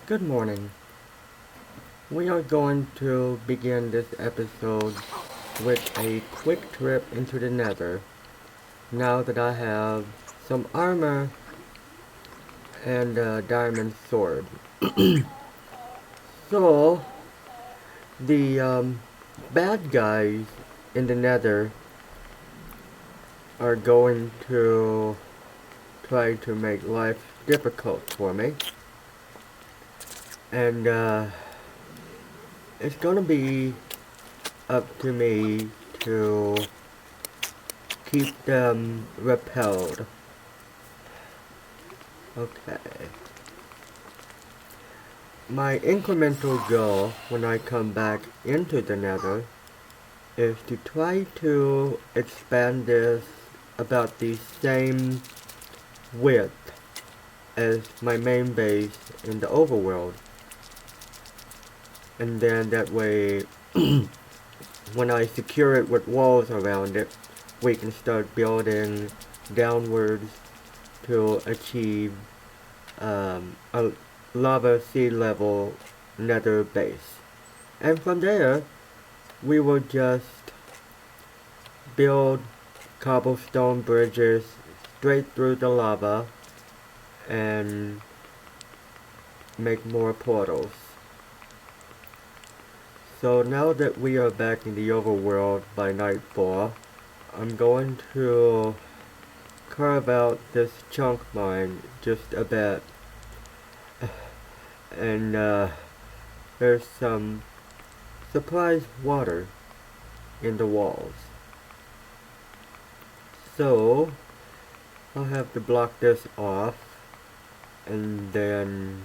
Good morning. We are going to begin this episode with a quick trip into the Nether. Now that I have some armor and a diamond sword. So, the bad guys in the Nether are going to try to make life difficult for me. And it's gonna be up to me to keep them repelled. Okay. My incremental goal when I come back into the Nether is to try to expand this about the same width as my main base in the overworld. And then that way, when I secure it with walls around it, we can start building downwards to achieve a lava sea level nether base. And from there, we will just build cobblestone bridges straight through the lava and make more portals. So now that we are back in the overworld by nightfall, I'm going to carve out this chunk mine just a bit. And there's some surprise water in the walls. So I'll have to block this off, and then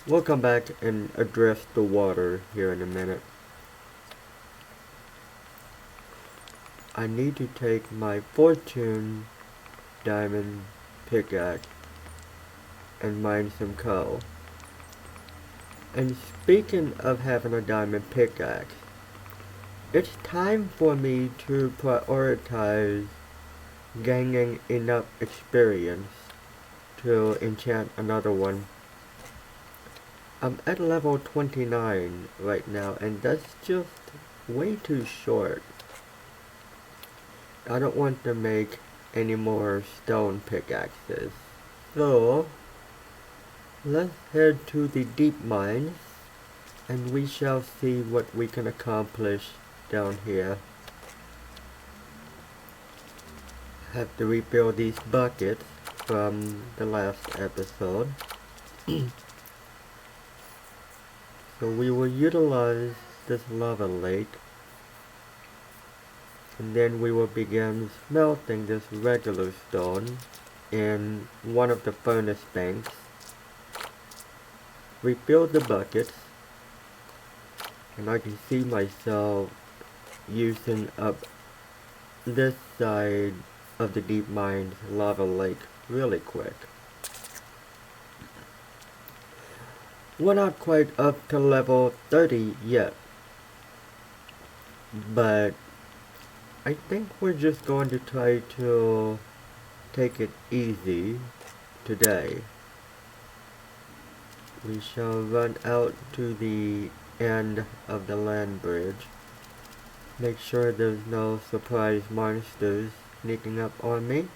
we'll come back and address the water here in a minute. I need to take my fortune diamond pickaxe and mine some coal. And speaking of having a diamond pickaxe, it's time for me to prioritize gaining enough experience to enchant another one. I'm at level 29 right now, and that's just way too short. I don't want to make any more stone pickaxes. So, let's head to the deep mines, and we shall see what we can accomplish down here. Have to refill these buckets from the last episode. So we will utilize this lava lake, and then we will begin smelting this regular stone in one of the furnace banks. Refill the buckets, and I can see myself using up this side of the deep mine lava lake really quick. We're not quite up to level 30 yet, but I think we're just going to try to take it easy today. We shall run out to the end of the land bridge. Make sure there's no surprise monsters sneaking up on me.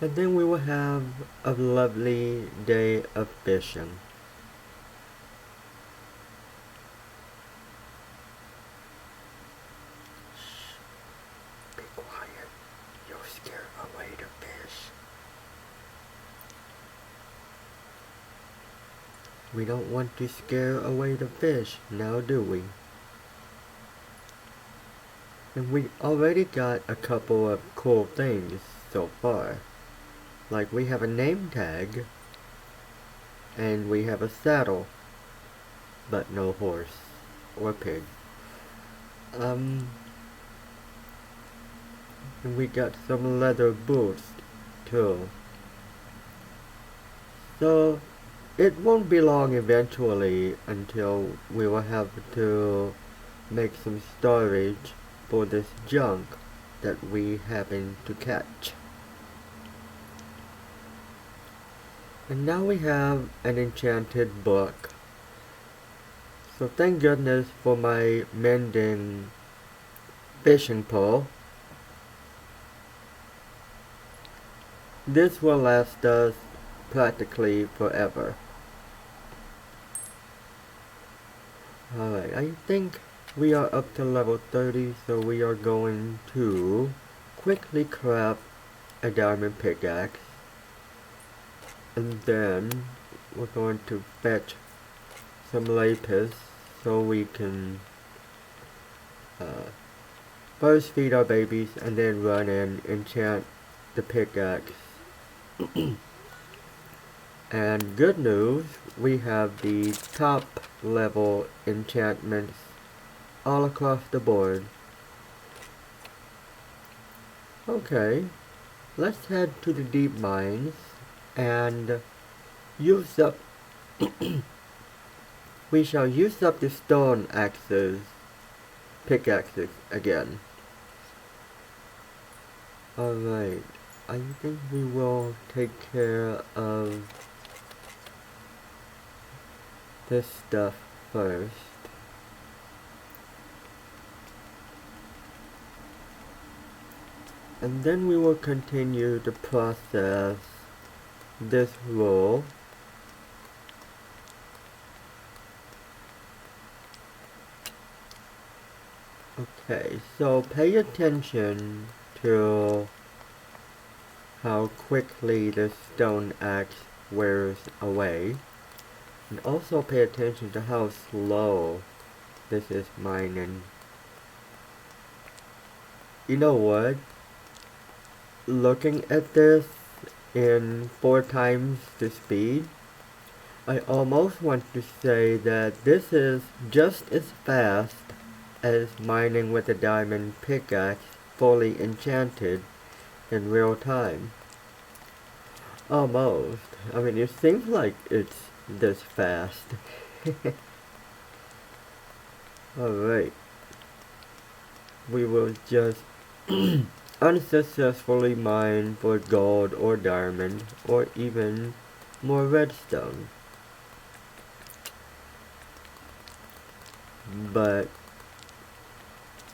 And then we will have a lovely day of fishing. Shh. Be quiet. You'll scare away the fish. We don't want to scare away the fish, now do we? And we already got a couple of cool things so far. Like we have a name tag, and we have a saddle, but no horse or pig. And we got some leather boots too. So it won't be long eventually until we will have to make some storage for this junk that we happen to catch. And now we have an enchanted book. So thank goodness for my mending fishing pole. This will last us practically forever. Alright, I think we are up to level 30, so we are going to quickly craft a diamond pickaxe. And then we're going to fetch some lapis so we can first feed our babies and then run and enchant the pickaxe. And good news, we have the top level enchantments all across the board. Okay, let's head to the deep mines and use up we shall use up the stone pickaxes again. Alright, I think we will take care of this stuff first. And then we will continue to process this wool. Okay, so pay attention to how quickly the stone axe wears away. And also pay attention to how slow this is mining. You know what? Looking at this in 4 times the speed, I almost want to say that this is just as fast as mining with a diamond pickaxe fully enchanted in real time. Almost. I mean, it seems like it's this fast. Alright. We will just unsuccessfully mine for gold or diamond or even more redstone. But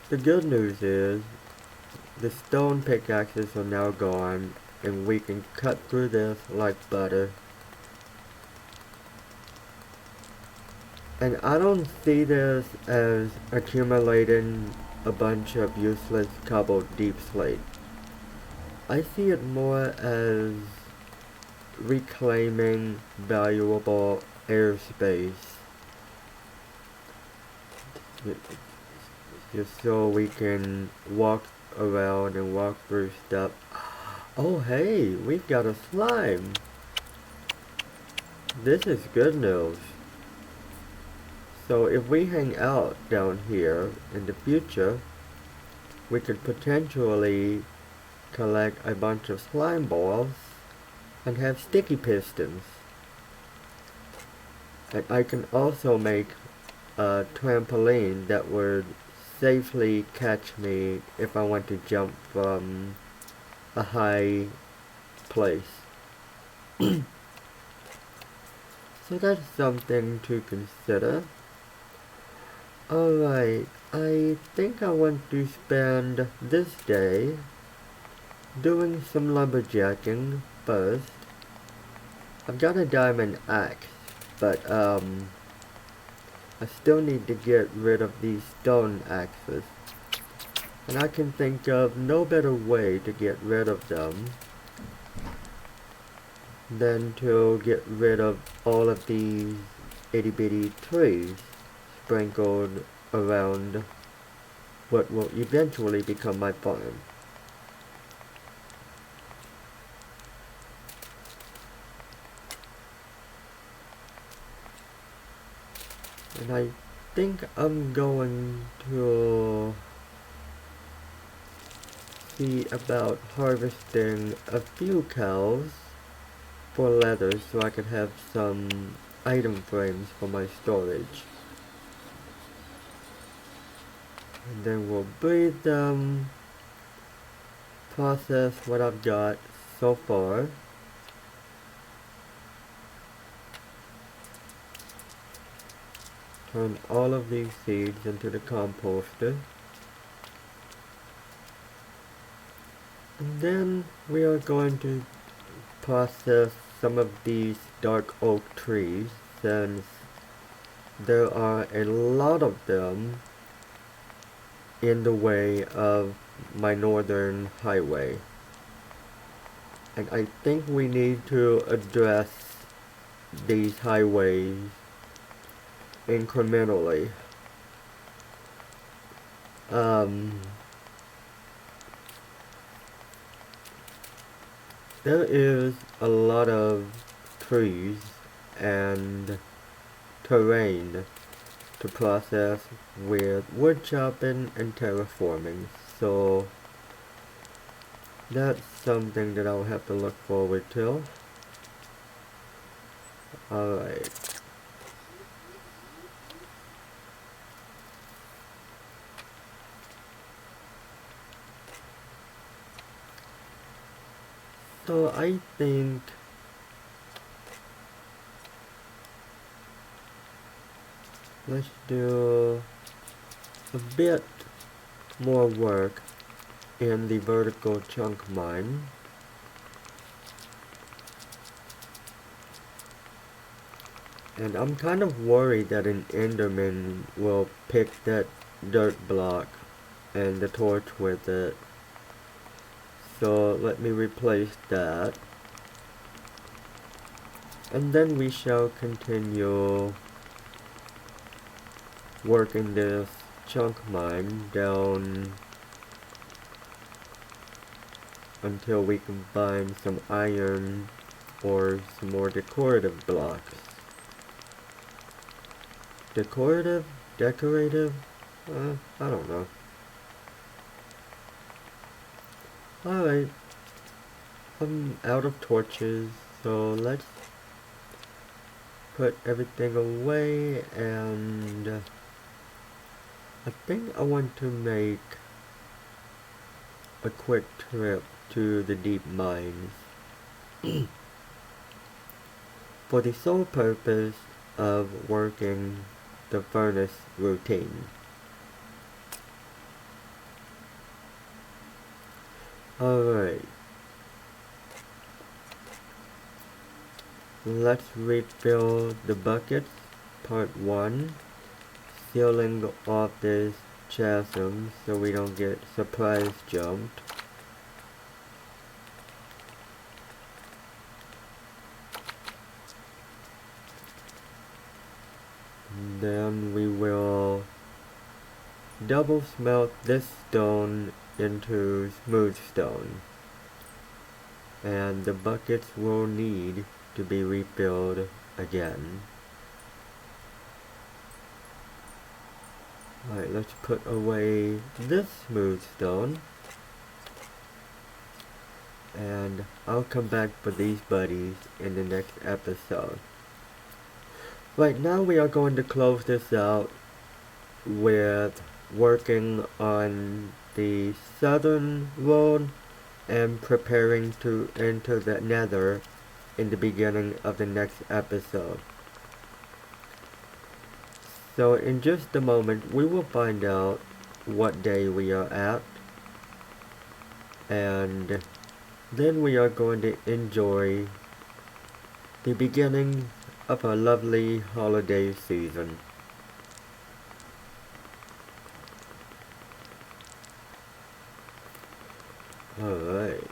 the good news is the stone pickaxes are now gone and we can cut through this like butter. And I don't see this as accumulating a bunch of useless cobbled deep slate. I see it more as reclaiming valuable airspace. Just so we can walk around and walk through stuff. Oh hey, we've got a slime. This is good news. So if we hang out down here in the future, we could potentially collect a bunch of slime balls and have sticky pistons. And I can also make a trampoline that would safely catch me if I want to jump from a high place. So that's something to consider. Alright, I think I want to spend this day doing some lumberjacking first. I've got a diamond axe, but I still need to get rid of these stone axes. And I can think of no better way to get rid of them than to get rid of all of these itty bitty trees sprinkled around what will eventually become my farm. And I think I'm going to see about harvesting a few cows for leather so I can have some item frames for my storage. And then we'll breed them, process what I've got so far. turn all of these seeds into the composter. And then we are going to process some of these dark oak trees, since there are a lot of them in the way of my northern highway. And I think we need to address these highways incrementally. There is a lot of trees and terrain to process with wood chopping and terraforming, so that's something that I'll have to look forward to. Alright. So I think let's do a bit more work in the vertical chunk mine. And I'm kind of worried that an enderman will pick that dirt block and the torch with it. So let me replace that. And then we shall continue working this chunk mine down until we can find some iron or some more decorative blocks. Decorative? Decorative? I don't know. Alright. I'm out of torches, so let's put everything away, and I think I want to make a quick trip to the deep mines for the sole purpose of working the furnace routine. Alright. Let's refill the buckets. Part 1. Sealing off this chasm so we don't get surprise jumped. Then we will double smelt this stone into smooth stone, and the buckets will need to be refilled again. Alright, let's put away this smooth stone, and I'll come back for these buddies in the next episode. Right now we are going to close this out with working on the southern road and preparing to enter the Nether in the beginning of the next episode. So in just a moment we will find out what day we are at, and then we are going to enjoy the beginning of a lovely holiday season. Alright,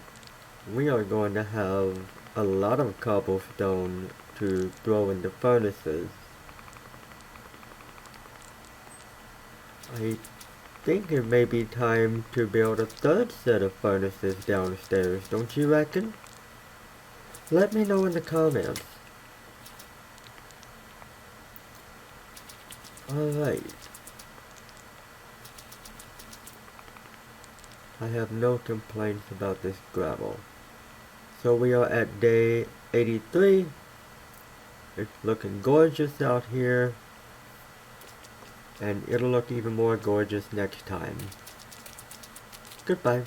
we are going to have a lot of cobblestone to throw in the furnaces. I think it may be time to build a third set of furnaces downstairs, don't you reckon? Let me know in the comments. Alright. I have no complaints about this gravel. So we are at day 83. It's looking gorgeous out here, and it'll look even more gorgeous next time. Goodbye.